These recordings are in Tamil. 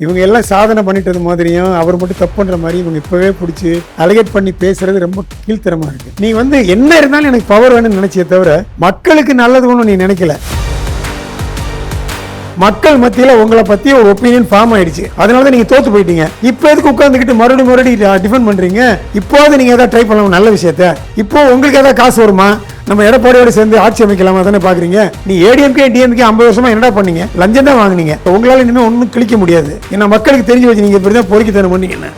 இவங்க எல்லாம் சாதனை பண்ணிட்டது மாதிரியும் அவர் மட்டும் தப்பு பண்ற மாதிரி இவங்க இப்பவே பிடிச்சி அலகேட் பண்ணி பேசுறது ரொம்ப கீழ்த்தரமா இருக்கு. நீ என்ன இருந்தாலும் எனக்கு பவர் வேணும்னு நினைச்சிய தவிர மக்களுக்கு நல்லது ஒன்றும் நீ நினைக்கல. மக்கள் மத்தியில உங்களை பத்தி ஒரு ஒப்பீனியன் ஃபார்ம் ஆயிடுச்சு, அதனாலதான் நீங்க தோத்து போயிட்டீங்க. இப்ப எதுக்கு உட்காந்துக்கிட்டு மறுபடியும் டிஃபெண்ட் பண்றீங்க? இப்போது நீங்க ஏதாவது ட்ரை பண்ணலாம் நல்ல விஷயத்த. இப்போ உங்களுக்கு ஏதாவது காசு வருமா? நம்ம எடப்பாடியோட சேர்ந்து ஆட்சி அமைக்கலாமா தானே பாக்குறீங்க? நீ ஏடிஎம்கே டிஎம்கே 50 வருஷமா என்னடா பண்ணீங்க? லஞ்சம் தான் வாங்குனீங்க. உங்களால இனிமே ஒன்றும் கிழிக்க முடியாது. ஏன்னா மக்களுக்கு தெரிஞ்சு வச்சு நீங்க இப்படிதான் பொறுக்கித்தனம் பண்ணீங்க.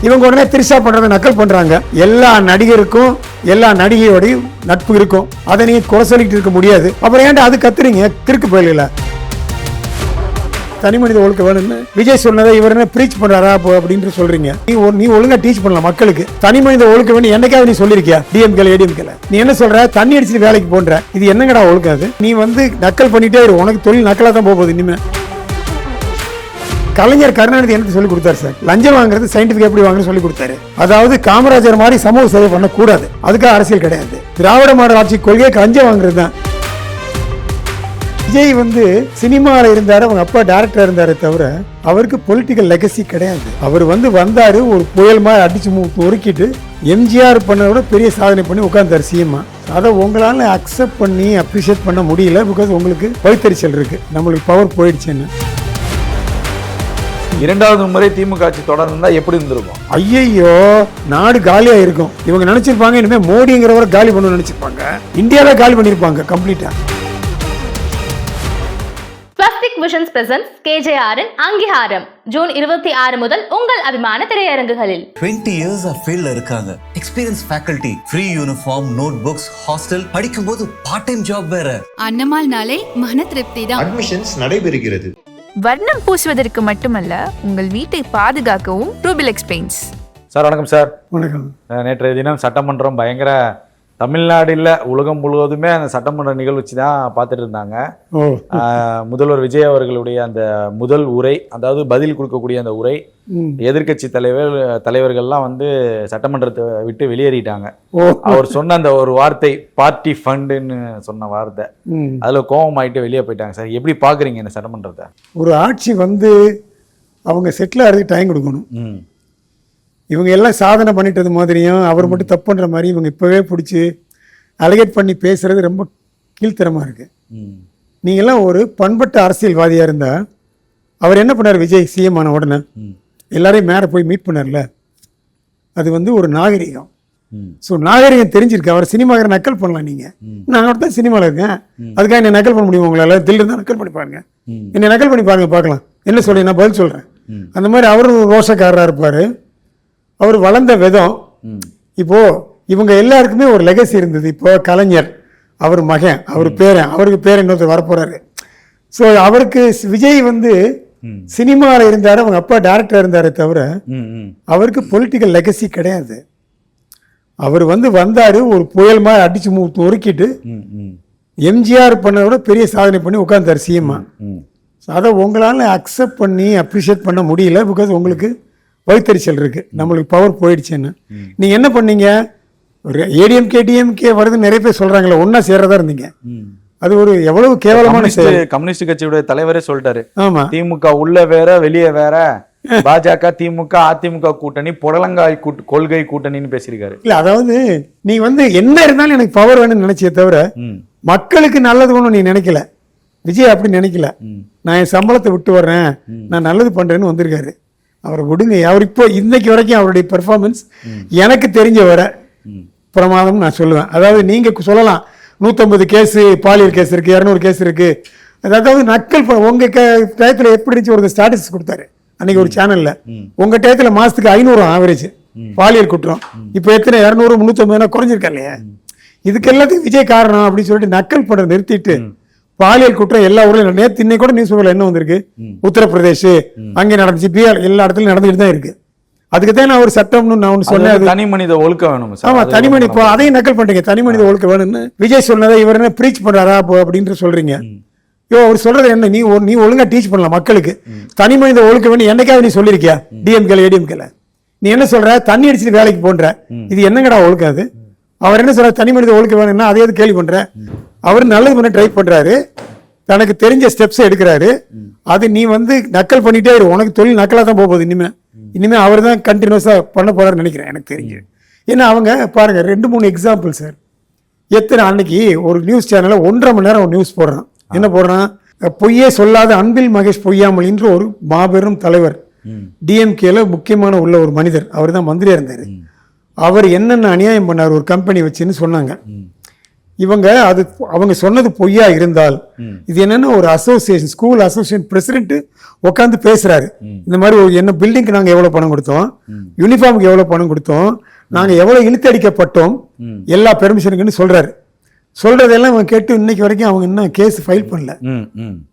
இவங்க உடனே திரிசா பண்றதை நக்கல் பண்றாங்க. எல்லா நடிகருக்கும் எல்லா நடிகையோடையும் நட்பு இருக்கும், அதை நீங்க குறை சொல்லிட்டு இருக்க முடியாது. அப்புறம் ஏன்டா அது கத்துறீங்க? திருக்கு போயில தனி மனித ஒழுக்க வேணும்னு விஜய் சொன்னதை இவர் என்ன பிரீச் பண்றாரா அப்படின்னு சொல்றீங்க. நீ ஒழுங்கா டீச் பண்ணலாம் மக்களுக்கு. தனி மனித ஒழுக்க வேணும் என்னைக்காவது நீ சொல்லிருக்கியா? டிஎம்கேல ஏடிஎம்கேல நீ என்ன சொல்ற? தண்ணி அடிச்சுட்டு வேலைக்கு போன்ற இது என்னங்கடா ஒழுக்கம்? அது நீ நக்கல் பண்ணிட்டே இரு, உனக்கு தொழில் நக்கலா தான் போகுது இனிமே. கலைஞர் கருணாநிதி எனக்கு சொல்லி கொடுத்தாரு சார், லஞ்சம் வாங்குறது சயின்டிபிக் எப்படி வாங்குறது சொல்லி கொடுத்தாரு. அதாவது காமராஜர் மாதிரி சமூக சேவை பண்ணக்கூடாது, அதுக்காக அரசியல் கிடையாது. திராவிட மாடல் ஆட்சி கொள்கையை லஞ்சம் வாங்குறது தான். விஜய் சினிமாவில் இருந்தாரு, அவங்க அப்பா டைரக்டர் இருந்தாரு தவிர அவருக்கு பொலிட்டிக்கல் லெகசி கிடையாது. அவர் வந்தாரு, ஒரு புயல் மாதிரி அடிச்சு ஒருக்கிட்டு எம்ஜிஆர் பண்ண விட பெரிய சாதனை பண்ணி உட்கார்ந்தாரு சிஎம்மா. அதை உங்களால அக்செப்ட் பண்ணி அப்ரிஷியேட் பண்ண முடியல. பிகாஸ் உங்களுக்கு வயிற்றுச்சல் இருக்கு, நம்மளுக்கு பவர் போயிடுச்சுன்னு. இரண்டாவது முறை திமுக ஆட்சி தொடர்ந்தா எப்படி இருந்திருக்கும்? ஐயோ, நாடு காலியா இருக்கும். இவங்க நினைச்சிருப்பாங்க இனிமே மோடிங்கிறவரை காலி பண்ண நினைச்சிருப்பாங்க. இந்தியாவில காலி பண்ணிருப்பாங்க கம்ப்ளீட்டா. ஸ்வஸ்திக் விஷன்ஸ் பிரசன்ஸ் கேஜேஆரின் அங்கீகாரம் ஜூன் 26 முதல் உங்கள் அபிமான திரையரங்குகளில். 20 years of ஃபீல்ட்ல இருக்காங்க. Experience faculty, free uniform, note books, hostel, படிக்கும்போது பார்ட் டைம் ஜாப் வேற. அன்னமால்னாலே மன திருப்தி தான். அட்மிஷன்ஸ் நடைபெறுகிறது. வர்ணம் பூசுவதற்கு மட்டுமல்ல, உங்கள் வீட்டை பாதுகாக்கவும் ரூபிலெக்ஸ் பெயிண்ட்ஸ். சார் வணக்கம் சார். வணக்கம். நேற்றைய தினம் சட்டமன்றம் பயங்கர தமிழ்நாடு இல்ல உலகம் முழுவதுமே அந்த சட்டமன்ற நிகழ்ச்சி தான் பார்த்துட்டு இருந்தாங்க. முதல்வர் விஜய் அவர்களுடைய அந்த முதல் உரை, அதாவது பதில் கொடுக்கக்கூடிய அந்த உரை, எதிர்கட்சி தலைவர்கள்லாம் சட்டமன்றத்தை விட்டு வெளியேறிட்டாங்க. அவர் சொன்ன அந்த ஒரு வார்த்தை பார்ட்டி ஃபண்டுன்னு சொன்ன வார்த்தை, அதுல கோபம் ஆயிட்டு வெளியே போயிட்டாங்க. சார் எப்படி பாக்குறீங்க இந்த சட்டமன்றத்தை? ஒரு ஆட்சி அவங்க செட்டில் ஆகிறதுக்கு டைம் கொடுக்கணும். இவங்க எல்லாம் சாதனை பண்ணிட்டது மாதிரியும் அவர் மட்டும் தப்பு பண்ற மாதிரி இவங்க இப்பவே பிடிச்சி அலகேட் பண்ணி பேசுறது ரொம்ப கீழ்த்தரமா இருக்கு. நீங்க எல்லாம் ஒரு பண்பட்ட அரசியல்வாதியா இருந்தா, அவர் என்ன பண்ணார்? விஜய் சிஎம் ஆன உடனே எல்லாரையும் மேல போய் மீட் பண்ணார்ல, அது ஒரு நாகரிகம். ஸோ நாகரிகம் தெரிஞ்சிருக்கு. அவர் சினிமாக்கிற நக்கல் பண்ணலாம். நீங்க நான் தான் சினிமாவில் இருக்கேன், அதுக்காக என்ன நக்கல் பண்ண முடியும்? உங்களால தில்லு இருந்தா நக்கல் பண்ணி பாருங்க, என்ன நக்கல் பண்ணி பாருங்க, பார்க்கலாம் என்ன சொல்றேன், நான் பதில் சொல்றேன். அந்த மாதிரி அவரும் ரோஷக்காரராக இருப்பாரு. அவர் வளர்ந்த விதம். இப்போ இவங்க எல்லாருக்குமே ஒரு லெகசி இருந்தது. இப்போ கலைஞர், அவர் மகன், அவர் பேரன், அவருக்கு பேரன் இன்னொருத்தர் வரப்போறாரு. ஸோ அவருக்கு விஜய் சினிமாவில் இருந்தாரு, அவங்க அப்பா டைரக்டர் இருந்தாரு தவிர அவருக்கு பொலிட்டிக்கல் லெகசி கிடையாது. அவர் வந்தாரு, ஒரு புயல் மாதிரி அடிச்சு ஒருக்கிட்டு எம்ஜிஆர் பண்ண விட பெரிய சாதனை பண்ணி உட்கார்ந்தாரு சிஎம்மா. அதை உங்களால அக்செப்ட் பண்ணி அப்ரிஷியேட் பண்ண முடியல. பிகாஸ் உங்களுக்கு வயிற்றுச்சல் இருக்கு, நம்மளுக்கு பவர் போயிடுச்சுன்னு. நீங்க என்ன பண்ணீங்க? ஒரு ஏடிஎம்கே டிஎம்கே வருது நிறைய பேர் சொல்றாங்களே, ஒன்னா சேர்றதா இருந்தீங்க. அது எவ்வளவு கேவலமான கம்யூனிஸ்ட் கட்சியுடைய தலைவரே சொல்லிட்டாரு. ஆமா, திமுக உள்ள வேற வெளியே வேற, பாஜக திமுக அதிமுக கூட்டணி புடலங்காய் கொள்கை கூட்டணின்னு பேசியிருக்காரு. இல்ல, அதாவது நீ என்ன இருந்தாலும் எனக்கு பவர் வேணும்னு நினைச்சிய தவிர மக்களுக்கு நல்லது ஒன்றும் நீ நினைக்கல. விஜய் அப்படி நினைக்கல. நான் என் சம்பளத்தை விட்டு வர்றேன், நான் நல்லது பண்றேன்னு வந்திருக்காரு. அவரை விடுங்க. அவர் இப்போ இன்னைக்கு வரைக்கும் அவருடைய பெர்ஃபார்மன்ஸ் எனக்கு தெரிஞ்ச வர பிரமாதம் நான் சொல்லுவேன். அதாவது நீங்க சொல்லலாம் 150 கேஸ் பாலியல் கேஸ் இருக்கு, 200 கேஸ் இருக்கு. அதாவது நக்கல் உங்க டயத்துல எப்படி இருந்துச்சு? ஒரு ஸ்டாட்டிஸ்டிக்ஸ் கொடுத்தாரு அன்னைக்கு ஒரு சேனல்ல. உங்க டயத்துல மாசத்துக்கு 500 ஆவரேஜ் பாலியல் குற்றம். இப்போ எத்தனை? 200 350 குறைஞ்சிருக்கா இல்லையா? இதுக்கு எல்லாத்துக்கும் விஜய் காரணம் அப்படின்னு சொல்லிட்டு நக்கல் பண்ற நிறுத்திட்டு பாலியல் குற்றம் எல்லா ஊர்லயும், நேற்று இன்னைக்கு கூட நியூஸ் பேப்பர்ல என்ன வந்திருக்கு, உத்தரப்பிரதேஷ் அங்கே நடந்துச்சு, பீகார், எல்லா இடத்துலயும் நடந்துட்டு தான் இருக்கு. அதுக்கு தான் நான் ஒரு சட்டம்னு நான் சொன்னேன், தனி மனித ஒழுக்கம் வேணும். ஆமா, தனி மனித, இப்போ அதையும் நக்கல் பண்றீங்க. தனி மனித ஒழுக்கம் வேணும்னு விஜய் சொன்னதை இவர் என்ன பிரீச் பண்றாரா அப்படின்னு சொல்றீங்க. அவர் சொல்றது என்ன? நீ ஒழுங்கா டீச் பண்ணலாம் மக்களுக்கு. தனி மனித ஒழுக்கம் வேணும் என்னைக்காவது நீ சொல்லிருக்கியா? டிஎம்கேல ஏடிஎம்கேல நீ என்ன சொல்ற? தண்ணி அடிச்சுட்டு வேலைக்கு போன்ற இது என்னங்கடா ஒழுக்கம்? அது அவர் என்ன சொல்ற? தனி மனித ஒழுக்கம் வேணும்னா அதே கேள்வி பண்ற. அவர் நல்லது பண்ண ட்ரை பண்றாரு. தனக்கு தெரிஞ்ச ஸ்டெப்ஸ் எடுக்கிறாரு. அது நீ வந்து நக்கல் பண்ணிட்டே இரு, உனக்கு தொழில் நக்கலா தான் போகுது. இனிமே அவர் தான் கண்டினியூஸா பண்ண போறாருன்னு நினைக்கிறேன் எனக்கு தெரிஞ்சு. ஏன்னா அவங்க பாருங்க 2-3 எக்ஸாம்பிள் சார். எத்தனை அன்னைக்கு ஒரு நியூஸ் சேனல்ல 1.5 மணி நேரம் ஒரு நியூஸ் போடுறான். என்ன போடுறான்? பொய்யே சொல்லாத அன்பில் மகேஷ் பொய்யாமல் என்று ஒரு மாபெரும் தலைவர், டிஎம்கேல முக்கியமான உள்ள ஒரு மனிதர், அவர் தான் மந்திரியா இருந்தாரு. அவர் என்னென்ன அநியாயம் பண்ணார் ஒரு கம்பெனி வச்சுன்னு சொன்னாங்க. அவங்க சொன்னது பொய்யா இருந்தால் இது என்னன்னா ஒரு அசோசியேஷன், ஸ்கூல் அசோசியேஷன் பிரசிடென்ட் உட்காந்து பேசுறாரு. இந்த மாதிரி என்ன பில்டிங்க்கு நாங்க எவ்வளவு பணம் கொடுத்தோம், யூனிஃபார்முக்கு எவ்வளவு பணம் கொடுத்தோம், நாங்க எவ்வளவு இழுத்தடிக்கப்பட்டோம், எல்லா பெர்மிஷனுக்குன்னு சொல்றாரு. சொல்றதெல்லாம் இவங்க கேட்டு இன்னைக்கு வரைக்கும் அவங்க இன்னும் கேஸ் ஃபைல் பண்ணல.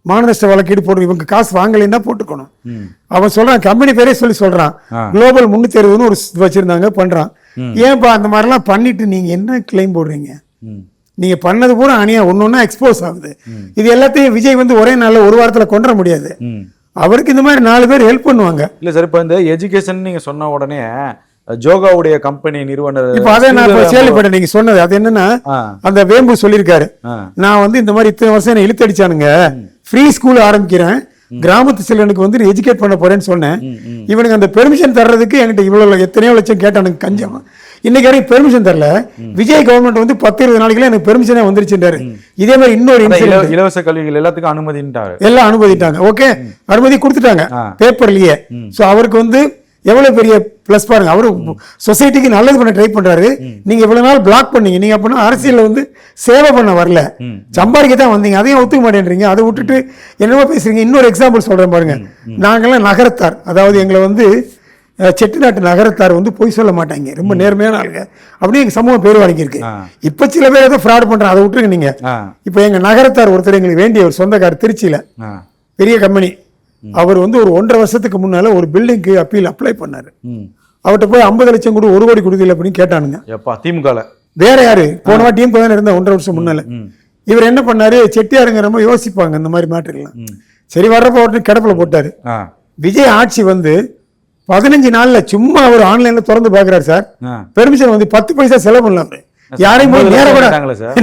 மானநஷ்ட வழக்கீடு போட்டு இவங்க காசு வாங்கலைன்னா போட்டுக்கணும். அவன் சொல்றான், கம்பெனி பேரே சொல்றான், குளோபல் 360 ஒரு வச்சிருந்தாங்க பண்றான். ஏன்பா அந்த மாதிரிலாம் பண்ணிட்டு நீங்க என்ன கிளைம் போடுறீங்க? நீங்க பண்ணது பூரா அணியா ஒன்னொன்னா எக்ஸ்போஸ் ஆகுது. இது எல்லாத்தையும் விஜய் வந்து ஒரே நாள்ல ஒரு வாரத்துல கொண்டு வர முடியாது. அவருக்கு இந்த மாதிரி 4 பேர் ஹெல்ப் பண்ணுவாங்க. இல்ல சார், இப்ப இந்த எஜுகேஷன் நீங்க சொன்ன உடனே ஜோகாவுடைய கம்பெனி நிறுவனர் இப்ப அதை நான் கேள்விப்பட்டேன் நீங்க சொன்னது. அது என்னன்னா அந்த வேம்பு சொல்லியிருக்காரு, நான் வந்து இந்த மாதிரி இத்தனை வருஷம் என்ன இழுத்தடிச்சானுங்க, ஃப்ரீ ஸ்கூல் ஆரம்பிக்கிறேன், கிராமத்து சிலனுக்கு வந்து எஜுகேட் பண்ண போறேன்னு சொன்னேன். இவனுக்கு அந்த பெர்மிஷன் தர்றதுக்கு என்கிட்ட இவ்வளவு எத்தனையோ லட்சம் கேட்டானுங்க கஞ்சம். இன்னைக்கு வரைக்கும் பெர்மிஷன் தரல. விஜய் கவர்மெண்ட் வந்து 10-20 நாளைக்குள்ள எனக்கு பெர்மிஷனே வந்துருச்சுன்றாரு. இதே மாதிரி இன்னொரு இலவச கல்விகள் எல்லாத்துக்கும் அனுமதிட்டாங்க, எல்லாம் அனுமதிட்டாங்க. ஓகே, அனுமதி கொடுத்துட்டாங்க பேப்பர்லயே. சோ அவருக்கு வந்து எவ்வளவு பெரிய பிளஸ் பாருங்க. அவரு சொசைட்டிக்கு நல்லது பண்ண ட்ரை பண்றாரு. நீங்க இவ்வளவு நாள் பிளாக் பண்ணீங்க. நீங்க அப்படின்னா அரசியல்ல வந்து சேவை பண்ண வரல, சம்பாதிக்க தான் வந்தீங்க. அதையும் ஒத்துக்க மாட்டேன்றீங்க. அதை விட்டுட்டு என்னவோ பேசுறீங்க. இன்னொரு எக்ஸாம்பிள் சொல்றேன் பாருங்க. நாங்கெல்லாம் நகரத்தார், அதாவது எங்களை வந்து செட்டிநாட்டு நகரத்தார் வந்து பொய் சொல்ல மாட்டாங்க, ரொம்ப நேர்மையான ஆளுங்க. அப்படியே எங்க சமூகம் பேர் வாங்கியிருக்கு. இப்ப சில பேர் ஏதோ ஃப்ராட் பண்றாங்க, அதை விட்டுருங்க நீங்க. இப்ப எங்க நகரத்தார் ஒருத்தர் எங்களுக்கு வேண்டிய ஒரு சொந்தக்காரர், திருச்சியில பெரிய கம்பெனி. அவர் வந்து ஒரு 1.5 வருஷத்துக்கு முன்னால ஒரு பில்டிங்க்கு அப்பீல் அப்ளை பண்ணாரு. அவர்கிட்ட போய் 50 லட்சம் கூட 1 கோடி கொடுக்கல அப்படின்னு கேட்டானுங்க. திமுக வேற யாரு போன வாட்டியும் போய் இருந்தா 1.5 வருஷம் முன்னால. இவர் என்ன பண்ணாரு, செட்டியாருங்க ரொம்ப யோசிப்பாங்க இந்த மாதிரி மேட்டர்லாம். சரி வர்றப்ப உடனே கிடப்புல போட்டாரு. விஜய் ஆட்சி வந்து 15 நாள்ல சும்மா அவர் ஆன்லைன்ல திறந்து பாக்குறாரு சார். பெர்மிஷன் வந்து 10 பைசா செலவு பண்ணல. அவரு யாரையும் போய்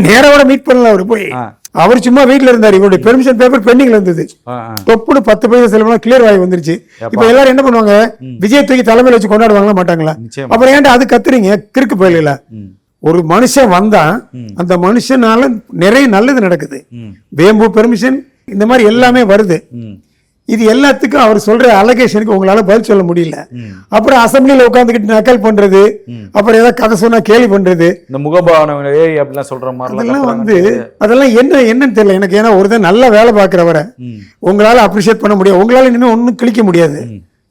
நேர மீட் பண்ணல. அவரு போய் அவர் சும்மா வீட்டுல இருந்தாரு. இவருடைய பெர்மிஷன் பேப்பர் பெண்டிங்ல இருந்தது. தொப்புடு 10 பைசா செலவு கிளியர் ஆகி வந்துருச்சு. இப்ப எல்லாரும் என்ன பண்ணுவாங்க, விஜய் தூக்கி தலைமையில வச்சு கொண்டாடுவாங்களா மாட்டாங்களா? அப்புறம் ஏன்டா அது கத்துறீங்க? கிறுக்கு போயில ஒரு மனுஷன் வந்தா அந்த மனுஷனால நிறைய நல்லது நடக்குது. வேம்பு பெர்மிஷன் இந்த மாதிரி எல்லாமே வருது. இது எல்லாத்துக்கும் அவர் சொல்ற அலகேஷனுக்கு உங்களால பதில் சொல்ல முடியல. அப்புறம் அசம்பிளில உட்காந்துக்கிட்டு நக்கல் பண்றது, அப்புறம் ஏதாவது கதை சொன்னா கேள்வி பண்றது, இந்த முகபாவனை அப்படிலாம் சொல்ற மாதிரி அதெல்லாம் வந்து அதெல்லாம் என்னன்னு தெரியல எனக்கு. ஏன்னா ஒருத்தர் நல்லா வேலை பார்க்கிறவரை உங்களால அப்ரிஷியேட் பண்ண முடியாது, உங்களால இனிமே ஒன்னும் கிழிக்க முடியாது.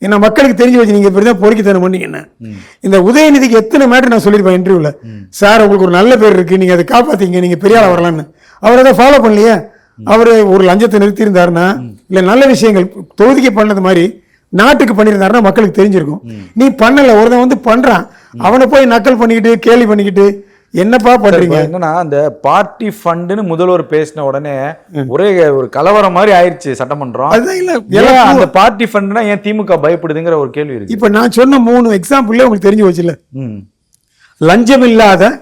ஏன்னா மக்களுக்கு தெரிஞ்சு வச்சு நீங்க இப்படிதான் பொறுக்கித்தனம் பண்ணீங்க. இந்த உதயநிதிக்கு எத்தனை மேட்டர் நான் சொல்லிருப்பேன் இன்டர்வியூல, சார் உங்களுக்கு ஒரு நல்ல பேர் இருக்கு, நீங்க அதை காப்பாத்தீங்க, நீங்க பெரிய ஆளா வரலான்னு. அவர் அதை ஃபாலோ பண்ணலையே. அவரு ஒரு லஞ்சத்தை நிறுத்தி இருந்தாருன்னா, இல்ல நல்ல விஷயங்கள் தொகுதிக்கு பண்ணது மாதிரி நாட்டுக்கு பண்ணியிருந்தாருன்னா மக்களுக்கு தெரிஞ்சிருக்கும். நீ பண்ணல, ஒருத்தன் வந்து பண்றான், அவனை போய் நக்கல் பண்ணிக்கிட்டு கேள்வி பண்ணிக்கிட்டு என்னப்பா பண்றீங்க? என்னன்னா அந்த பார்ட்டி ஃபண்டுன்னு முதல்வர் பேசின உடனே ஒரே ஒரு கலவரம் மாதிரி ஆயிடுச்சு சட்டமன்றம். அந்த பார்ட்டி ஃபண்ட்னா ஏன் திமுக பயப்படுதுங்கிற ஒரு கேள்வி இருக்கு. இப்ப நான் சொன்ன 3 எக்ஸாம்பிள்ல உங்களுக்கு தெரிஞ்சு வச்சுல, லஞ்சம் இல்லாத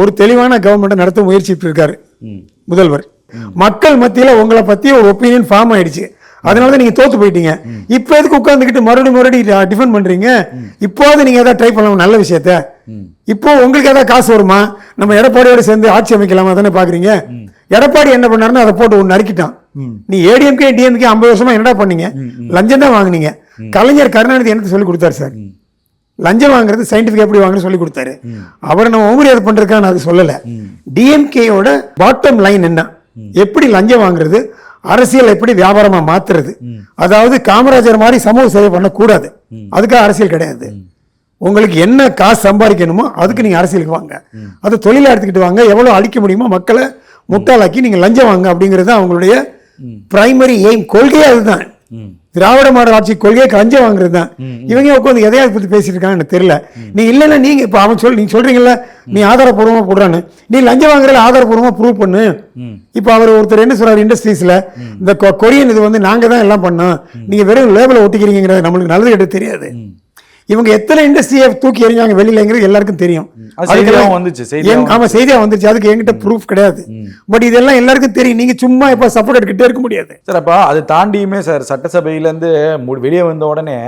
ஒரு தெளிவான கவர்மெண்ட் நடத்த முயற்சி இருக்காரு முதல்வர். மக்கள் மத்தியில உங்களை பத்தி ஒரு ஒப்பீனியன் ஃபார்ம் ஆயிடுச்சு. அதனாலதான் நீங்க தோத்து போயிட்டீங்க. இப்ப எதுக்கு உட்கார்ந்துக்கிட்டு மறுபடியும் டிஃபெண்ட் பண்றீங்க? இப்போது நீங்க ஏதாவது ட்ரை பண்ணலாம் நல்ல விஷயத்த. இப்போ உங்களுக்கு ஏதாவது காசு வருமா? நம்ம எடப்பாடியோட சேர்ந்து ஆட்சி அமைக்கலாமா தானே பாக்குறீங்க? எடப்பாடி என்ன பண்ணாருன்னு அதை போட்டு ஒன்னு நறுக்கிட்டான். நீ ஏடிஎம்கே டிஎம்கே 50 வருஷமா என்னடா பண்ணீங்க? லஞ்சம் தான் வாங்குனீங்க. கலைஞர் கருணாநிதி எனக்கு சொல்லி கொடுத்தாரு சார், லஞ்சம் வாங்குறது சயின்டிபிக் எப்படி வாங்குறது சொல்லி கொடுத்தாரு. அவரை நம்ம ஓவரியாத பண்றதுக்காக நான் அது சொல்லல. டிஎம்கேயோட பாட்டம் லைன் என்ன, எப்படி லஞ்சம் வாங்குறது, அரசியல் எப்படி வியாபாரமா மாத்துறது. அதாவது காமராஜர் மாதிரி சமூக சேவை பண்ணக்கூடாது, அதுக்காக அரசியல் கிடையாது. உங்களுக்கு என்ன காசு சம்பாதிக்கணுமோ அதுக்கு நீங்க அரசியலுக்கு வாங்க, அதை தொழிலா எடுத்துக்கிட்டு வாங்க. எவ்வளவு அழிக்க முடியுமோ மக்களை முட்டாளாக்கி நீங்க லஞ்சம் வாங்க அப்படிங்கிறது அவங்களுடைய பிரைமரி எய்ம், கொள்கையே அதுதான். திராவிட மாடல் ஆட்சி கொள்கையை லஞ்சம் வாங்குறது தான். இவங்க உட்காந்து எதையாவது பத்தி பேசிட்டு இருக்காங்க எனக்கு தெரியல. நீ இல்லைன்னா நீங்க இப்ப அவன் நீங்க சொல்றீங்கல்ல, நீ ஆதாரப்பூர்வமா போடுறான்னு, நீ லஞ்சம் வாங்குறதுல ஆதாரப்பூர்வமா ப்ரூவ் பண்ணு. இப்ப அவர் ஒருத்தர் என்ன சொல்றாரு, இண்டஸ்ட்ரீஸ்ல இந்த கொரியன் இது வந்து நாங்க தான் எல்லாம் பண்ணோம், நீங்க வெறும் லேபிள ஒட்டிக்கிறீங்கிறது நம்மளுக்கு நல்லது கெட்ட தெரியாது. இவங்க எத்தனை இண்டஸ்ட்ரியை தூக்கி எறிஞ்சாங்க வெளியிலங்கிறது எல்லாருக்கும் தெரியும். அது செய்தியாகவும் வந்துச்சு, செய்தியாகவும் ஆமா செய்தியா வந்துருச்சு. அதுக்கு என்கிட்ட ப்ரூஃப் கிடையாது. பட் இதெல்லாம் எல்லாருக்கும் தெரியும். நீங்க சும்மா இப்ப சப்போர்ட் எடுக்கிட்டே இருக்க முடியாது சார். அப்ப அது தாண்டியுமே சார் சட்டசபையில இருந்து வெளியே வந்த உடனே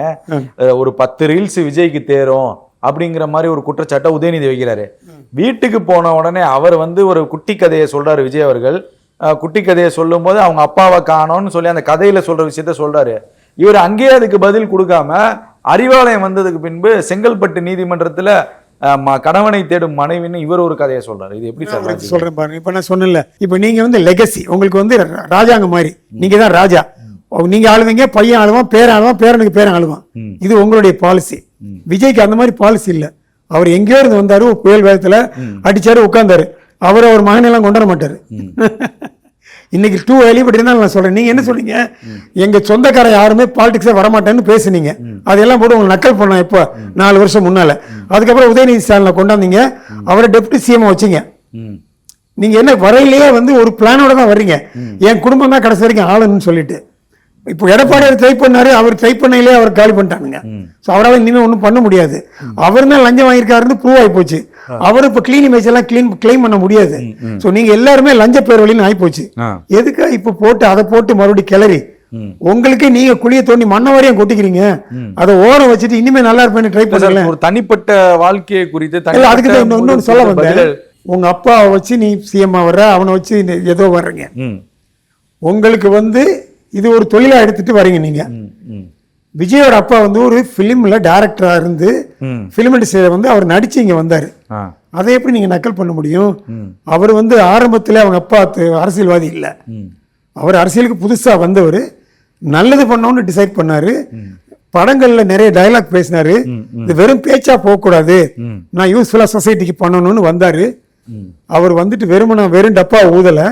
ஒரு 10 ரீல்ஸ் விஜய்க்கு தேரும் அப்படிங்கிற மாதிரி ஒரு குற்றச்சாட்டை உதயநிதி வைக்கிறாரு. வீட்டுக்கு போன உடனே அவர் வந்து ஒரு குட்டி கதையை சொல்றாரு விஜய் அவர்கள். குட்டி கதையை சொல்லும் போது அவங்க அப்பாவை காணோம்னு சொல்லி அந்த கதையில சொல்ற விஷயத்த சொல்றாரு. இவர் அங்கேயே அதுக்கு பதில் கொடுக்காம அறிவாலயம் வந்ததுக்கு பின்பு செங்கல்பட்டு நீதிமன்றத்துல கணவனை தேடும் மனைவின்னு இவர் ஒரு கதையை சொல்றாரு. இது எப்படி சார் சொல்றேன் பாருங்க. இப்ப நான் சொன்னேன்ல, இப்ப நீங்க வந்து லெகசி, உங்களுக்கு வந்து ராஜாங்க மாதிரி நீங்க தான் ராஜா. நீங்க ஆளுவீங்க, பையன் ஆளுவான், பேரன் ஆளுவான், பேரனுக்கு பேரன் ஆளுவான். இது உங்களுடைய பாலிசி. விஜய்க்கு அந்த மாதிரி பாலிசி இல்ல. அவர் எங்கேயோ இருந்து வந்தாரு, புயல் வேகத்துல அடிச்சாரு, உட்கார்ந்தாரு. அவர் அவர் மகனெல்லாம் கொண்டு வர மாட்டாரு. இன்னைக்கு டூ வெளிப்பட்டு இருந்தாலும் நான் சொல்றேன். நீங்க என்ன சொல்றீங்க, எங்க சொந்தக்கார யாருமே பாலிடிக்ஸே வரமாட்டேன்னு பேசுனீங்க. அதெல்லாம் போட்டு உங்களுக்கு நக்கல் பண்ணோம். இப்போ 4 வருஷம் முன்னால. அதுக்கப்புறம் உதயநிதி ஸ்டாலினை கொண்டாந்தீங்க, அவரை டெப்டி சிஎம் வச்சீங்க. நீங்க என்ன வரையிலேயே வந்து ஒரு பிளானோட தான் வர்றீங்க. என் குடும்பம் தான் கடைசி வரைக்கும் ஆளுன்னு சொல்லிட்டு. இப்போ எடப்பாடியார் ட்ரை பண்ணாரு, அவர் ட்ரை பண்ணையிலே அவர் காலி பண்ணிட்டானுங்க. ஸோ அவரால் இனிமேல் ஒன்றும் பண்ண முடியாது. அவர் தான் லஞ்சம் வாங்கியிருக்காருன்னு ப்ரூவ் ஆகி போச்சு. அவர் இப்போ கிளீன் இமேஜ் எல்லாம் கிளைம் பண்ண முடியாது. ஸோ நீங்க எல்லாருமே லஞ்ச பேர் வழின்னு ஆகி போச்சு. எதுக்கு இப்போ போட்டு அதை போட்டு மறுபடியும் கிளறி உங்களுக்கு நீங்க குழிய தோண்டி மண்ண வரையும் கொட்டிக்கிறீங்க. அதை ஓரம் வச்சுட்டு இனிமே நல்லா இருப்பேன்னு ட்ரை பண்ணல. ஒரு தனிப்பட்ட வாழ்க்கையை குறித்து அதுக்கு தான் இன்னொன்னு சொல்ல வந்தேன். உங்க அப்பாவை வச்சு நீ சிஎம் வர்ற, அவனை வச்சு ஏதோ வர்றீங்க. உங்களுக்கு வந்து இது ஒரு தொழிலா எடுத்துட்டு வரீங்க. நீங்க விஜயோட அப்பா வந்து ஒரு பிலிம்ல டைரக்டரா இருந்து பிலிம் இண்டஸ்ட்ரியில வந்து அவர் நடிச்சு இங்க வந்தாரு. அதை எப்படி நீங்க நக்கல் பண்ண முடியும்? அவர் வந்து ஆரம்பத்துல அவங்க அப்பா அரசியல்வாதி இல்ல. அவர் அரசியலுக்கு புதுசா வந்தவர். நல்லது பண்ணணும்னு டிசைட் பண்ணாரு. படங்கள்ல நிறைய டயலாக் பேசினாரு. இது வெறும் பேச்சா போக கூடாது, நான் யூஸ்ஃபுல்லா சொசைட்டிக்கு பண்ணணும்னு வந்தாரு. அவர் வந்துட்டு வெறும் டப்பா ஊதல.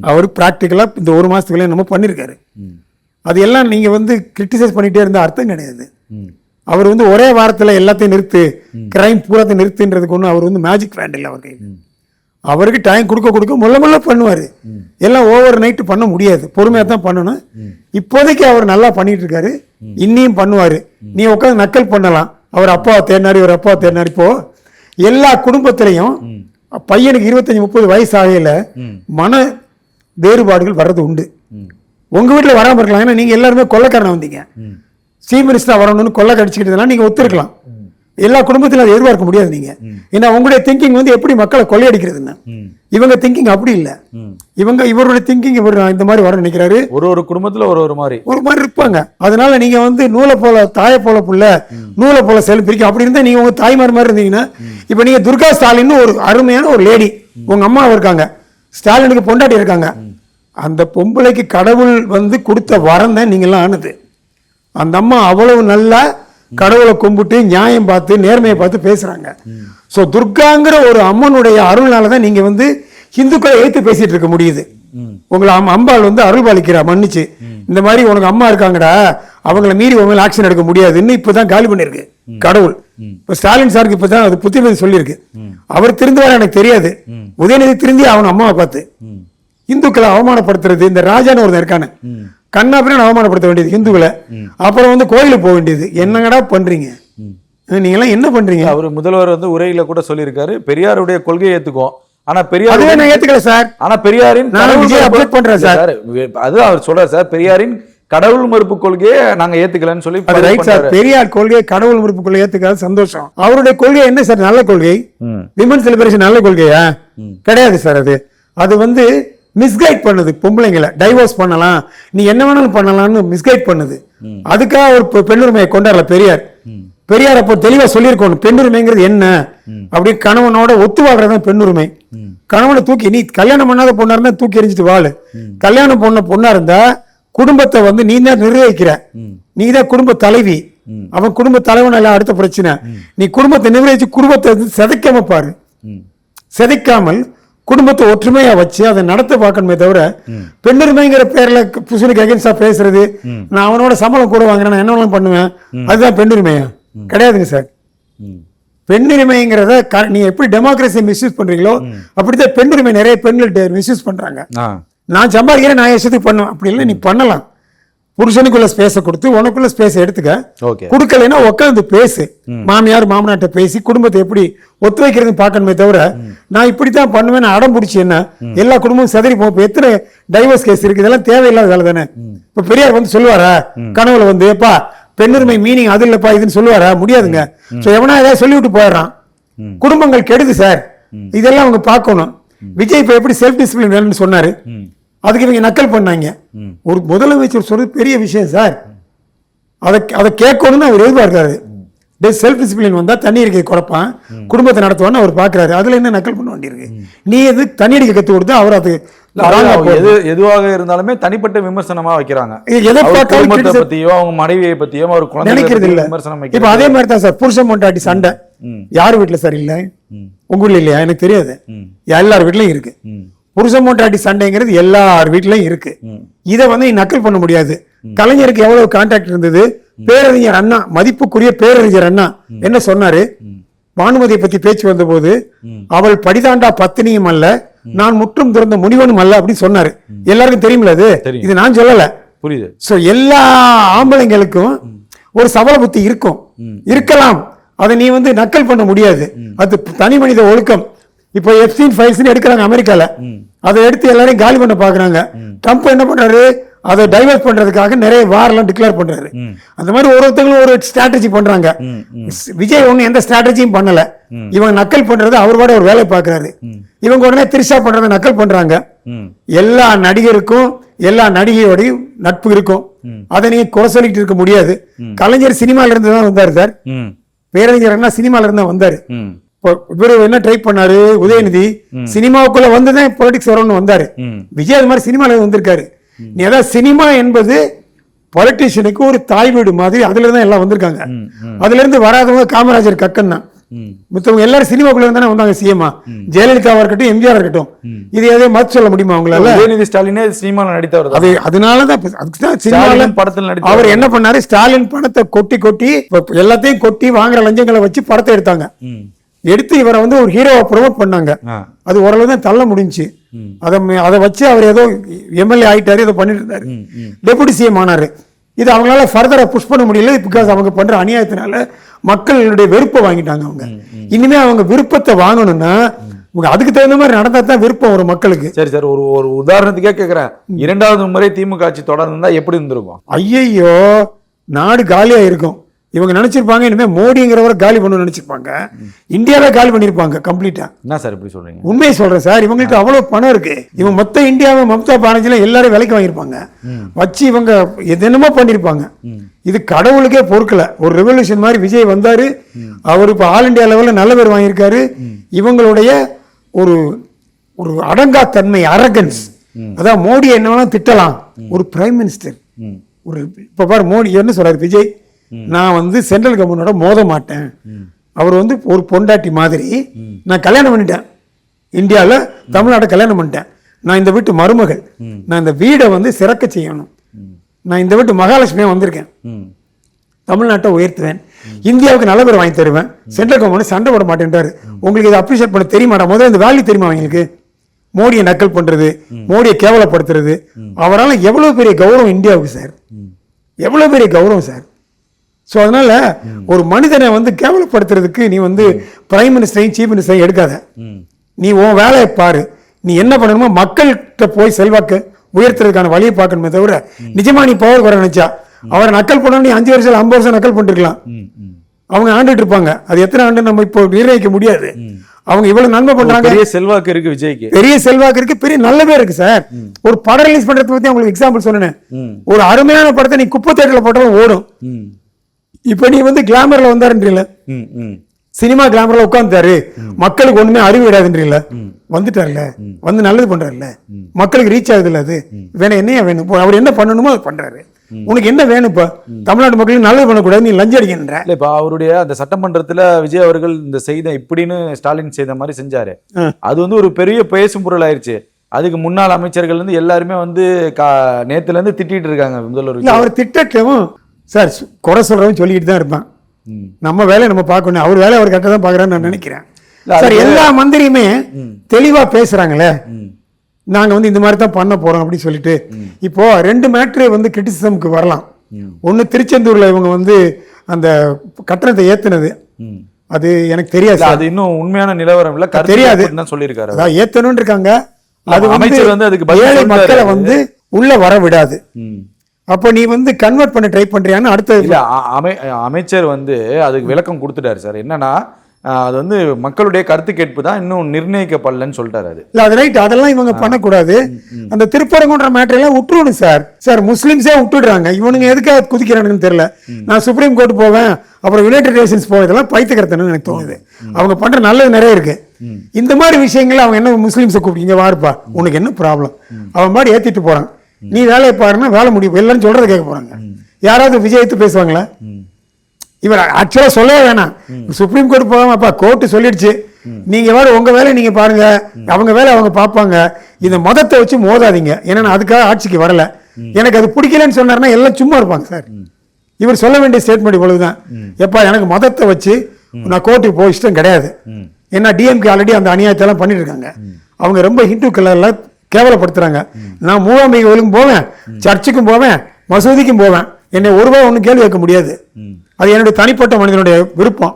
அவர் பிராக்டிக்கலா இந்த 1 மாசத்துக்குள்ள நம்ம பண்ணிருக்காரு. அது எல்லாம் நீங்க வந்து கிரிட்டிசைஸ் பண்ணிட்டே இருந்த அர்த்தம் கிடையாது. அவர் வந்து ஒரே வாரத்துல எல்லாத்தையும் நிறுத்து, கிரைம் பூராத்தையும் நிறுத்துன்றதுக்கு ஒண்ணு அவர் வந்து மேஜிக் வேண்ட் இல்லை. அவர் கையில் அவருக்கு டைம் கொடுக்க முள்ள பண்ணுவாரு. எல்லாம் ஓவர் நைட் பண்ண முடியாது, பொறுமையா தான் பண்ணணும். இப்போதைக்கு அவர் நல்லா பண்ணிட்டு இருக்காரு, இன்னியும் பண்ணுவாரு. நீ உட்காந்து நக்கல் பண்ணலாம். அவர் அப்பாவை தேடினாரு, இவர் அப்பாவை தேடினாரு. இப்போ எல்லா குடும்பத்திலையும் பையனுக்கு 25-30 வயசு ஆகையில மன வேறுபாடுகள் வர்றது உண்டு. உங்க வீட்டுல வராம இருக்கலாம். ஏன்னா நீங்க எல்லாருமே கொள்ளைக்காரன வந்தீங்க. சீஃப் மினிஸ்டரா வரணும்னு கொள்ளை கடிச்சுக்கிட்டதுலாம் நீங்க ஒத்துருக்கலாம். எல்லா குடும்பத்திலும் அதை எதிர்பார்க்க முடியாது நீங்க. ஏன்னா உங்களுடைய திங்கிங் வந்து எப்படி மக்களை கொள்ளையடிக்கிறதுன்னு. இவங்க திங்கிங் அப்படி இல்ல. இவருடைய திங்கிங் இவர் இந்த மாதிரி வர நினைக்கிறாரு. ஒரு குடும்பத்துல ஒரு மாதிரி இருப்பாங்க. அதனால நீங்க வந்து நூலை போல தாயை போல புள்ள, நூலை போல செயல் பிரிக்கும். அப்படி இருந்தா நீங்க உங்க தாய்மார் மாதிரி இருந்தீங்கன்னா, இப்ப நீங்க துர்கா ஸ்டாலின் ஒரு அருமையான ஒரு லேடி, உங்க அம்மா இருக்காங்க, ஸ்டாலினுக்கு பொண்டாட்டி இருக்காங்க. அந்த பொம்பளைக்கு கடவுள் வந்து கொடுத்த வரம் தான் நீங்க எல்லாம் ஆனது. அந்த அம்மா அவ்வளவு நல்லா கடவுளை கும்பிட்டு நியாயம் பார்த்து நேர்மையை பார்த்து பேசுறாங்க. சோ துர்காங்கிற ஒரு அம்மனுடைய அருள்னாலதான் நீங்க வந்து ஹிந்துக்களை எழுத்து பேசிட்டு இருக்க முடியுது. உங்களை அம்பாள் வந்து அருள் பாலிக்கிறா, மன்னிச்சு இந்த மாதிரி உனக்கு அம்மா இருக்காங்கடா, அவங்கள மீறி உங்க ஆக்ஷன் எடுக்க முடியாதுன்னு இப்பதான் காலி பண்ணிருக்கு கடவுள். இப்ப ஸ்டாலின் சாருக்கு இப்பதான் அது புத்திமதி சொல்லியிருக்கு. அவர் திருந்துவாரு எனக்கு தெரியாது. உதயநிதி திருந்தி அவன் அம்மாவை பார்த்து இந்துக்களை அவமானப்படுத்துறது. இந்த ராஜான்னு ஒருத்தர் இருக்கானு, கண்ணாபின்னு அவமானப்படுத்த வேண்டியது ஹிந்துக்களை. அப்புறம் வந்து கோயிலுக்கு போக வேண்டியது. என்னங்கடா பண்றீங்க நீங்க எல்லாம், என்ன பண்றீங்க? அவர் முதல்வர் வந்து உரையில கூட சொல்லியிருக்காரு, பெரியாருடைய கொள்கையை ஏத்துக்கும். ஆனா பெரியார் நான் ஏத்துக்கல சார். ஆனா பெரியாரின் பண்றேன் சார். அது அவர் சொல்றாரு சார், பெரியாரின் கடவுள் மறுப்பு கொள்கையை நாங்க ஏத்துக்கலன்னு சொல்லி. பெரியார் கொள்கையை கடவுள் மறுப்பு கொள்கை ஏத்துக்காது சந்தோஷம். அவருடைய கொள்கை என்ன சார்? நல்ல கொள்கை. விமன் செலிபிரேஷன் நல்ல கொள்கையா? கிடையாது சார். அது வந்து மிஸ்கைட் பண்ணுது. பொம்பளைங்களை டைவோர்ஸ் பண்ணலாம், நீ என்ன வேணாலும் பண்ணலாம்னு மிஸ்கைட் பண்ணுது. அதுக்காக ஒரு பெண்ணுரிமையை கொண்டாடல பெரியார். பெரியார் அப்போ தெளிவா சொல்லியிருக்கணும், பெண்ணுரிமைங்கிறது என்ன அப்படி. கணவனோட ஒத்து வாழ்றதான் பெண்ணுரிமை. கணவனை தூக்கி, நீ கல்யாணம் பண்ணாத பொண்ணா இருந்தா தூக்கி எரிஞ்சிட்டு வாழு. கல்யாணம் பண்ண பொண்ணா இருந்தா குடும்பத்தை வந்து நீ தான் நிர்வகிக்கிற, நீ தான் குடும்ப தலைவி. அவன் குடும்ப தலைவன் எல்லாம் அடுத்த பிரச்சனை. நீ குடும்பத்தை நிர்வகிச்சு குடும்பத்தை சிதைக்காம பாரு. சிதைக்காமல் குடும்பத்தை ஒற்றுமையா வச்சு அதை நடத்த பார்க்கணுமே தவிர, பெண்ணுரிமைங்கிற பேர்ல புசுனுக்கு அகேன்ஸ்டா பேசுறது, நான் அவனோட சம்பளம் கூட வாங்குறேன், என்ன வேணாலும் பண்ணுவேன், அதுதான் பெண்ணுரிமையா? கிடையாதுங்க சார். பெண்ணுரிமைங்கிறத நீங்க எப்படி டெமோக்ரஸியை மிஸ்யூஸ் பண்றீங்களோ அப்படித்தான் பெண்ணுரிமை நிறைய பெண்கள் மிஸ்யூஸ் பண்றாங்க. நான் சம்பாதிக்கிறேன், நான் இஷ்டத்துக்கு பண்ணுவேன். அப்படி இல்லை, நீ பண்ணலாம். புருஷனுக்குள்ள ஸ்பேஸை கொடுத்து உனக்குள்ள ஸ்பேஸை எடுத்துக்க. ஓகே. கொடுக்கலைன்னா உட்காந்து பேசு. மாமியார் மாமனாட்ட பேசி குடும்பத்தை எப்படி ஒத்து வைக்கிறது பார்க்கணுமே தவிர நான் இப்படித்தான் பண்ணுவேன் அடம் பிடிச்சி என்ன எல்லா குடும்பமும் சதறி போ. எத்தனை டைவர்ஸ் கேஸ் இருக்கு, இதெல்லாம் தேவையில்லாத வேலை தானே. இப்ப பெரியார் வந்து சொல்லுவாரா கனவுல வந்து எப்பா பெண்ணுரிமை மீனிங் அது இல்லப்பா இதுன்னு சொல்லுவாரா? முடியாதுங்க. சோ எவனா ஏதாவது சொல்லிவிட்டு போயிடறான். குடும்பங்கள் கெடுது சார். இதெல்லாம் அவங்க பார்க்கணும். விஜய் இப்ப எப்படி செல்ஃப் டிசிப்ளின் வேணும்னு சொன்னாரு, அதுக்கு இவங்க நக்கல் பண்ணாங்க. ஒரு முதலமைச்சர் சொல்றது பெரிய விஷயம் சார். அதை கேட்கணும்னு அவர் எதிர்பார்க்காரு. செல்ஃப் டிசிப்ளின் வந்தா தண்ணி அடிக்க குறைப்பான், குடும்பத்தை நடத்துவான்னு அவர் பாக்குறாரு. அதுல என்ன நக்கல் பண்ண வேண்டியிருக்கு? நீ எது தண்ணி அடிக்க கத்து கொடுத்தா அவர் அது எதுவாக இருந்தாலுமே தனிப்பட்ட விமர்சனமா வைக்கிறாங்க. எதை குடும்பத்தை பத்தியோ அவங்க மனைவியை பத்தியோ அவர் நினைக்கிறது இல்ல. இப்ப அதே மாதிரி தான் சார் புருஷன் பொண்டாட்டி சண்டை யார் வீட்டுல சார் இல்ல? உங்க வீட்டுல இல்லையா? எனக்கு தெரியாது. எல்லார் வீட்லயும் இருக்கு. புருஷன் பொண்டாட்டி சண்டைங்கிறது எல்லார் வீட்லயும் இருக்கு. இதை வந்து நக்கல் பண்ண முடியாது. கலைஞருக்கு எவ்வளவு கான்டாக்ட் இருந்தது. பேரறிஞர் அண்ணா, மதிப்புக்குரிய பேரறிஞர் அண்ணா என்ன சொன்னாரு? பானுமதியை பத்தி பேச்சு வந்த போது அவள் படிதாண்டா பத்தினியும் அல்ல, நான் முற்றும் துறந்த முனிவனும் அல்ல அப்படின்னு சொன்னாரு. எல்லாருக்கும் தெரியுமில்ல அது? இது நான் சொல்லல, புரியுது. சோ எல்லா ஆம்பளைங்களுக்கும் ஒரு சபல புத்தி இருக்கும், இருக்கலாம். அதை நீ வந்து நக்கல் பண்ண முடியாது. அது தனி மனித ஒழுக்கம். இப்போ எப்ஸ்டீன் ஃபைல்ஸ் எடுக்கிறாங்க அமெரிக்கால, அதை எடுத்து எல்லாரையும் காலி பண்ண பாக்குறாங்க. ட்ரம்ப் என்ன பண்றாரு? அதை டைவர்ட் பண்றதுக்காக நிறைய வாரெல்லாம் டிக்ளேர் பண்றாரு. அந்த மாதிரி ஒருத்தங்களும் ஒரு ஸ்ட்ராட்டஜி பண்றாங்க. விஜய் ஒண்ணு எந்த ஸ்ட்ராட்டஜியும் பண்ணல. இவங்க நக்கல் பண்றது அவர் கூட ஒரு வேலை பாக்குறாரு. இவங்க உடனே திரிஷா பண்றதை நக்கல் பண்றாங்க. எல்லா நடிகருக்கும் எல்லா நடிகையோடையும் நட்பு இருக்கும். அதை நீங்க குறை சொல்லிட்டு இருக்க முடியாது. கலைஞர் சினிமால இருந்து தான் வந்தாரு சார். பேரறிஞர் என்ன சினிமால இருந்தா வந்தாரு. இவரு என்ன ட்ரை பண்ணாரு? உதயநிதி சினிமாவுக்குள்ள வந்துதான் பொலிட்டிக்ஸ் வரணும்னு வந்தாரு. விஜய் அது மாதிரி சினிமால வந்திருக்காரு. நீ அதாவது சினிமா என்பது பொலிட்டிஷியனுக்கு ஒரு தாய் வீடு மாதிரி. அதுல இருந்து எல்லாம் வந்திருக்காங்க. அதுல இருந்து வராதவங்க காமராஜர் கக்கன் தான். மத்தவங்க எல்லாரும் சினிமாக்குள்ள இருந்தானே வந்தாங்க. சிஎம்மா ஜெயலலிதாவா இருக்கட்டும், எம்ஜிஆர் இருக்கட்டும். இது எதையும் மாத்தி சொல்ல முடியுமா அவங்களால? உதயநிதி ஸ்டாலினே சினிமால நடித்தவர். அது அதனாலதான் சினிமால படத்தில் நடித்த அவர் என்ன பண்ணாரு? ஸ்டாலின் பணத்தை கொட்டி கொட்டி எல்லாத்தையும் கொட்டி வாங்குற லஞ்சங்களை வச்சு படத்தை எடுத்தாங்க. எடுத்து இவரை வந்து ஒரு ஹீரோவை ப்ரொமோட் பண்ணாங்க. அது ஓரளவு தான் தள்ள முடிஞ்சு. அதை வச்சு அவர் ஏதோ எம்எல்ஏ ஆயிட்டாரு, ஏதோ பண்ணிட்டு இருந்தாரு, டெபுட்டி சிஎம் ஆனாரு. இது அவங்களால ஃபர்தரா புஷ் பண்ண முடியல. பிகாஸ் அவங்க பண்ற அநியாயத்தினால மக்களுடைய வெறுப்பை வாங்கிட்டாங்க. அவங்க இனிமே அவங்க விருப்பத்தை வாங்கணும்னா அதுக்கு தகுந்த மாதிரி நடந்தா தான் விருப்பம் வரும் மக்களுக்கு. சரி சார், ஒரு உதாரணத்துக்கே கேட்கிறேன். 2வது முறை திமுக ஆட்சி தொடர்ந்தா எப்படி இருந்திருக்கும்? ஐயோ, நாடு காலியா இருக்கும். இவங்க நினைச்சிருப்பாங்க இனிமே மோடிங்கிறவரை காலி பண்ணணும்னு நினைச்சிருப்பாங்க. இந்தியாவே காலி பண்ணிருப்பாங்க கம்ப்ளீட்டா. என்ன சார் இப்படி சொல்றீங்க? உண்மையை சொல்றேன் சார். இவங்களுக்கு அவ்வளவு பணம் இருக்கு. இவங்க மொத்த இந்தியாவை மம்தா பானர்ஜில எல்லாரும் விலைக்கு வாங்கியிருப்பாங்க. வச்சு இவங்க என்னமோ பண்ணிருப்பாங்க. இது கடவுளுக்கே பொறுக்கல. ஒரு ரெவல்யூஷன் மாதிரி விஜய் வந்தாரு. அவர் இப்ப ஆல் இந்தியா லெவல்ல நல்ல பேர் வாங்கியிருக்காரு. இவங்களுடைய ஒரு ஒரு அடங்காத்தன்மை, அரகன்ஸ். அதான் மோடி என்ன வேணா திட்டலாம். ஒரு பிரைம் மினிஸ்டர், ஒரு இப்ப பாரு மோடி என்ன சொல்றாரு விஜய், நான் வந்து சென்ட்ரல் கவர்மெண்டோட மோத மாட்டேன். அவர் வந்து ஒரு பொண்டாட்டி மாதிரி. நான் கல்யாணம் பண்ணிட்டேன், இந்தியாவில் தமிழ்நாட்டை கல்யாணம் பண்ணிட்டேன். நான் இந்த வீட்டு மருமகள். நான் இந்த வீடை வந்து சிறக்க செய்யணும். நான் இந்த வீட்டு மகாலட்சுமியா வந்திருக்கேன். தமிழ்நாட்டை உயர்த்துவேன், இந்தியாவுக்கு நல்ல பேர் வாங்கி தருவேன். சென்ட்ரல் கவர்மெண்ட் சண்டை போட மாட்டேன்றாரு. உங்களுக்கு இதை அப்ரிஷியேட் பண்ண தெரியுமாடா? முதல்ல இந்த வேல்யூ தெரியுமா அவங்களுக்கு? மோடியை நக்கல் பண்றது, மோடியை கேவலப்படுத்துறது. அவரால் எவ்வளவு பெரிய கௌரவம் இந்தியாவுக்கு சார், எவ்வளவு பெரிய கௌரவம் சார். ஸோ அதனால ஒரு மனிதனை வந்து கேவலப்படுத்துறதுக்கு நீ வந்து பிரைம் மினிஸ்டரையும் சீஃப் மினிஸ்டரையும் எடுக்காத. நீ உன் வேலையை பாரு. நீ என்ன பண்ணணுமோ மக்கள்கிட்ட போய் செல்வாக்கு உயர்த்துறதுக்கான வழியை பார்க்கணுமே தவிர நிஜமா நீ பவர் வர நினைச்சா அவரை நக்கல் பண்ணணும். நீ 5 வருஷம் 50 வருஷம் நக்கல் பண்ணிருக்கலாம். அவங்க ஆண்டுட்டு இருப்பாங்க. அது எத்தனை ஆண்டு நம்ம இப்போ நிர்ணயிக்க முடியாது. அவங்க இவ்வளவு நன்மை பண்றாங்க. பெரிய செல்வாக்கு இருக்கு விஜய்க்கு, பெரிய செல்வாக்கு இருக்கு, பெரிய நல்ல பேர் இருக்கு சார். ஒரு படம் ரிலீஸ் பண்றத பத்தி உங்களுக்கு எக்ஸாம்பிள் சொன்னேன். ஒரு அருமையான படத்தை நீ குப்பை தேட்டர்ல போட்டாலும் ஓடும். இப்ப நீ வந்து கிளாமர்ல வந்தாருன்றீல, சினிமா கிளாமர்ல உட்கார்ந்தாரு, மக்களுக்கு ஒண்ணுமே அறிவு விடாதுன்றீல, வந்துட்டார்ல, வந்து நல்லது பண்றாருல, மக்களுக்கு ரீச் ஆகுது இல்ல. அது வேணும், என்னையா வேணும்? அவர் என்ன பண்ணணுமோ அதை பண்றாரு. உனக்கு என்ன வேணும்? இப்ப தமிழ்நாட்டு மக்களுக்கு நல்லது பண்ணக்கூடாது, நீ லஞ்சம் அடிக்கின்ற. இப்ப அவருடைய அந்த சட்டமன்றத்துல விஜய் அவர்கள் இந்த செய்த இப்படின்னு ஸ்டாலின் செய்த மாதிரி செஞ்சாரு. அது வந்து ஒரு பெரிய பேசும் பொருள் ஆயிருச்சு. அதுக்கு முன்னாள் அமைச்சர்கள் இருந்து எல்லாருமே வந்து நேத்துல இருந்து திட்டிட்டு இருக்காங்க முதல்வர். அவர் திட்டவும் சார் குறை சொல்றவன் சொல்லிட்டு தான் இருப்பான். நம்ம வேலையை நம்ம பார்க்கணும். அவர் வேலையை அவர் கரெக்டா தான் பாக்குறான்னு நான் நினைக்கிறேன் சார். எல்லா மந்திரியுமே தெளிவா பேசுறாங்களே. நாங்க வந்து இந்த மாதிரி தான் பண்ண போறோம் அப்படின்னு சொல்லிட்டு இப்போ 2 மேட்ரு வந்து கிரிட்டிசிசம்க்கு வரலாம். ஒன்னு திருச்செந்தூர்ல இவங்க வந்து அந்த கட்டணத்தை ஏத்துனது, அது எனக்கு தெரியாது இல்ல, அது இன்னும் உண்மையான நிலவரம் இல்ல, கருத்து தெரியாது. கேட்புன்னு தான் சொல்லியிருக்காரு அவர். அதான் ஏத்தணும்னு இருக்காங்க. அது அமைச்சர் வந்து அதுக்கு பதில் ஏழை சொல்றாரு. மக்களை வந்து உள்ள வர விடாது. ம். அப்போ நீ வந்து கன்வெர்ட் பண்ண ட்ரை பண்றியான்னு அடுத்த இல்ல அமைச்சர் வந்து அதுக்கு விளக்கம் கொடுத்துட்டாரு சார். என்னன்னா அது வந்து மக்களுடைய கருத்து கேட்பு தான் இன்னும் நிர்ணயிக்கப்படலன்னு சொல்லிட்டாரு. அது இல்ல அது ரைட், அதெல்லாம் இவங்க பண்ணக்கூடாது. அந்த திருப்பரங்குன்ற மேட்டர் எல்லாம் விட்டுருணும் சார். சார் முஸ்லிம்ஸே விட்டுடுறாங்க, இவனுங்க எதுக்காக குதிக்கிறானுன்னு தெரியல. நான் சுப்ரீம் கோர்ட் போவேன், அப்புறம் யுனைடெட் நேஷன்ஸ் போவேன், இதெல்லாம் பைத்துக்கிறதுன்னு எனக்கு தோணுது. அவங்க பண்ற நல்லது நிறைய இருக்கு. இந்த மாதிரி விஷயங்கள் அவங்க என்ன முஸ்லிம்ஸை கூப்பிட்டீங்க வாருப்பா, உனக்கு என்ன ப்ராப்ளம், அவன் மாதிரி ஏத்திட்டு போறான், நீ வேலையை பாருன்னா வேலை முடியும் எல்லாரும் சொல்றதை கேட்க போறாங்க. யாராவது விஜயத்து பேசுவாங்களா? இவர் ஆக்சுவலா சொல்லவே வேணாம், சுப்ரீம் கோர்ட் போகாமப்பா கோர்ட்டு சொல்லிடுச்சு, நீங்க வேற உங்க வேலையை நீங்க பாருங்க, அவங்க வேலை அவங்க பார்ப்பாங்க, இந்த மதத்தை வச்சு மோதாதீங்க, ஏன்னா நான் அதுக்காக ஆட்சிக்கு வரல, எனக்கு அது பிடிக்கலன்னு சொன்னாருன்னா எல்லாம் சும்மா இருப்பாங்க சார். இவர் சொல்ல வேண்டிய ஸ்டேட்மெண்ட் இவ்வளவுதான், எப்பா எனக்கு மதத்தை வச்சு நான் கோர்ட்டுக்கு போய் இஷ்டம் கிடையாது. ஏன்னா டிஎம்கே ஆல்ரெடி அந்த அநியாயத்தை எல்லாம் பண்ணிட்டு இருக்காங்க. அவங்க ரொம்ப ஹிந்துக்கள்ல கேவலப்படுத்துறாங்க. நான் மூவாம்பிகை கோயிலுக்கும் போவேன், சர்ச்சுக்கும் போவேன், மசூதிக்கும் போவேன், என்னை ஒரு ரூபாய் ஒன்றும் கேள்வி கேட்க முடியாது. அது என்னுடைய தனிப்பட்ட மனிதனுடைய விருப்பம்.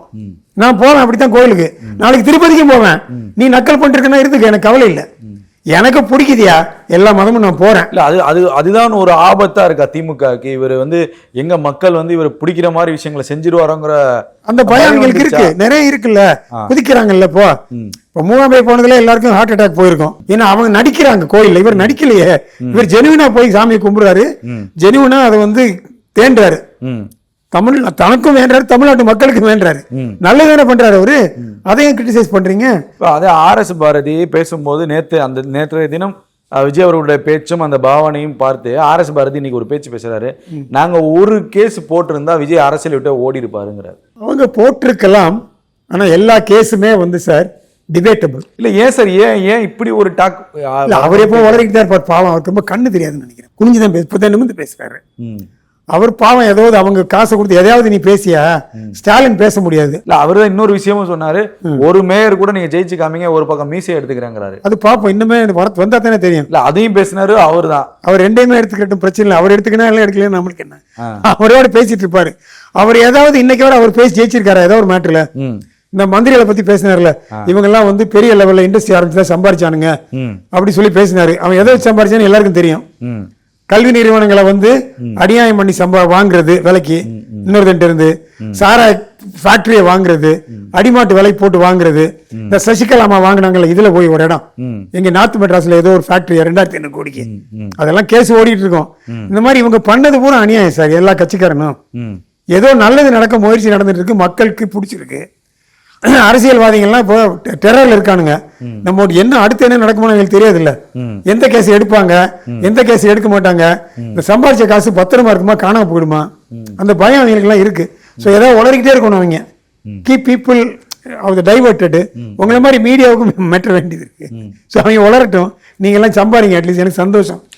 நான் போவேன் அப்படித்தான் கோயிலுக்கு, நாளைக்கு திருப்பதிக்கும் போவேன். நீ நக்கல் பண்ணிருக்கனா இருந்துக்க, எனக்கு கவலை இல்லை, எனக்கு பிடிக்குதியா எல்லா மதமும் நான் போறேன். இல்ல அதுதான் ஒரு ஆபத்தா இருக்கா திமுகக்கு? இவர் வந்து எங்க மக்கள் வந்து இவர் பிடிக்கிற மாதிரி விஷயங்களை செஞ்சிருவாரோங்கிற அந்த பயம் அவங்களுக்கு இருக்கு, நிறைய இருக்குல்ல, குதிக்கிறாங்கல்ல. இப்போ மூவாம்பை போனதுல எல்லாருக்கும் ஹார்ட் அட்டாக் போயிருக்கும். ஏன்னா அவங்க நடிக்கிறாங்க கோயில்ல, இவர் நடிக்கலையே, இவர் ஜெனுவினா போய் சாமியை கும்பிடுறாரு, ஜெனுவினா அதை வந்து தேன்றாரு, தமிழ் தனக்கும் வேண்டாரு, தமிழ்நாட்டு மக்களுக்கும் வேண்டாரு, நல்லதானே பண்றாரு அவரு, அதையும் கிரிட்டிசைஸ் பண்றீங்க. அதே RS பாரதி பேசும்போது நேற்றைய தினம் விஜய் அவர்களுடைய பேச்சும் அந்த பாவனையும் பார்த்து RS பாரதி இன்னைக்கு ஒரு பேச்சு பேசுறாரு, நாங்க ஒரு கேஸ் போட்டிருந்தா விஜய் அரசியல் விட்டு ஓடி இருப்பாருங்கிறாரு. அவங்க போட்டிருக்கலாம், ஆனா எல்லா கேஸுமே வந்து சார் டிபேட்டபிள் இல்ல. ஏன் சார், ஏன் இப்படி ஒரு டாக்? அவர் எப்போ வளர்க்கிட்டு இருப்பார் பாவம், அவருக்கு ரொம்ப கண்ணு தெரியாதுன்னு நினைக்கிறேன், குனிஞ்சுதான் இப்பதான் நிமிந்து பேசுறாரு. அவர் பாவம் ஏதாவது அவங்க காசை கொடுத்து எதையாவது நீ பேசியா, ஸ்டாலின் பேச முடியாது. இல்ல அவர்தான் இன்னொரு விஷயமும் சொன்னாரு, ஒரு மேயர் கூட நீங்க ஜெயிச்சு காமிங்க, ஒரு பக்கம் மீசையை எடுத்துக்கிறாங்கிறாரு. அது பாப்போம், இன்னுமே வந்தா தானே தெரியும். இல்ல அதையும் பேசினாரு அவர் தான். அவர் ரெண்டையுமே எடுத்துக்கிட்டும் பிரச்சனை இல்லை, அவர் எடுத்துக்கினா எல்லாம் எடுக்கல, நம்மளுக்கு என்ன, அவரோட பேசிட்டு இருப்பாரு. அவர் ஏதாவது இன்னைக்கு வர அவர் பேசி ஜெயிச்சிருக்காரு ஏதோ ஒரு மேட்டர்ல. இந்த மந்திரிகளை பத்தி பேசினார்ல, இவங்க எல்லாம் வந்து பெரிய லெவல்ல இண்டஸ்ட்ரி ஆரம்பிச்சுதான் சம்பாரிச்சானுங்க அப்படி சொல்லி பேசினாரு. அவன் எதை சம்பாரிச்சான்னு எல்லாருக்கும் தெரியும். கல்வி நிறுவனங்களை வந்து அநியாயம் பண்ணி வாங்குறது விலைக்கு, இன்னொருத்தன் இருந்து சாரா ஃபேக்டரியை வாங்குறது, அடிமாட்டு விலை போட்டு வாங்குறது, இந்த சசிகலாமா வாங்கினாங்கல்ல, இதுல போய் ஒரு இடம் எங்க நார்த் மெட்ராஸ்ல ஏதோ ஒரு ஃபேக்டரி 2500 கோடிக்கு, அதெல்லாம் கேஸ் ஓடிட்டு இருக்கோம். இந்த மாதிரி இவங்க பண்ணது பூரா அநியாயம் சார். எல்லா கட்சிக்காரனும் ஏதோ நல்லது நடக்க முயற்சி நடந்துட்டு இருக்கு, மக்களுக்கு பிடிச்சிருக்கு. அரசியல்வாதிகள்லாம் இப்போ டெரர்ல இருக்கானுங்க, நம்ம என்ன அடுத்து என்ன நடக்குமோ எங்களுக்கு தெரியாது இல்ல, எந்த கேஸ் எடுப்பாங்க எந்த கேஸ் எடுக்க மாட்டாங்க, இந்த சம்பாதிச்ச காசு பத்திரமா இருக்குமா காணாம போயிடுமா, அந்த பயம் அவங்களுக்கு எல்லாம் இருக்கு. ஸோ ஏதாவது உளறிக்கிட்டே இருக்கணும் அவங்க, கீப் பீப்புள் டைவர்ட்டடு. உங்களை மாதிரி மீடியாவுக்கும் மெட்ட வேண்டியது இருக்கு. ஸோ அவங்க உளரட்டும், நீங்க எல்லாம் சம்பாதிங்க, அட்லீஸ்ட் எனக்கு சந்தோஷம்.